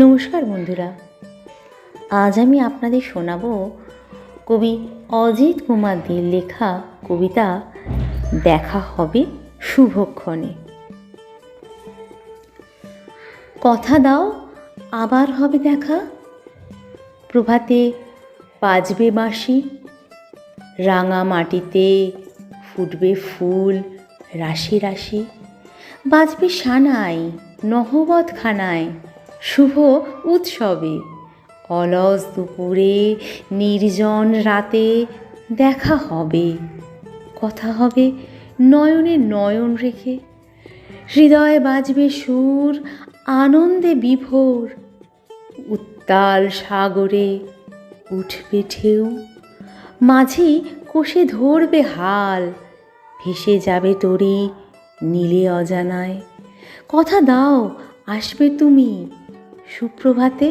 নমস্কার বন্ধুরা, আজ আমি আপনাদের শোনাব কবি অজিত কুমার দের লেখা কবিতা দেখা হবে শুভক্ষণে। কথা দাও আবার হবে দেখা, প্রভাতে বাজবে বাঁশি, রাঙা মাটিতে ফুটবে ফুল রাশি রাশি, বাজবে সানাই নহবত খানায় শুভ উৎসবে, অলস দুপুরে নির্জন রাতে দেখা হবে, কথা হবে নয়নে নয়ন রেখে, হৃদয়ে বাজবে সুর আনন্দে বিভোর, উত্তাল সাগরে উঠবে ঢেউ, মাঝি কষে ধরবে হাল, ভেসে যাবে তরি নীলে অজানায়। কথা দাও আসবে তুমি সুপ্রভাতে,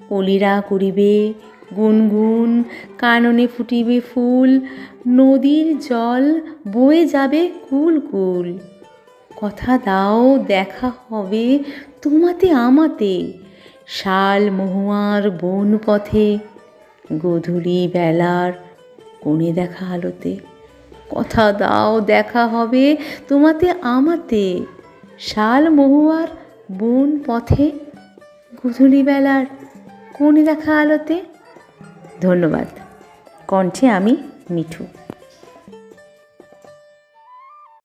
কলিরা করিবে গুনগুন, কাননে ফুটিবে ফুল, নদীর জল বয়ে যাবে কুল কুল। কথা দাও দেখা হবে তোমাতে আমাতে, শাল মহুয়ার বন পথে, গোধূলি বেলার কোণে দেখা আলোতে। কথা দাও দেখা হবে তোমাতে আমাতে, শাল মহুয়ার বন পথে, গোধূলি বেলার কোণে দেখা আলোতে। ধন্যবাদ। কণ্ঠে আমি মিঠু।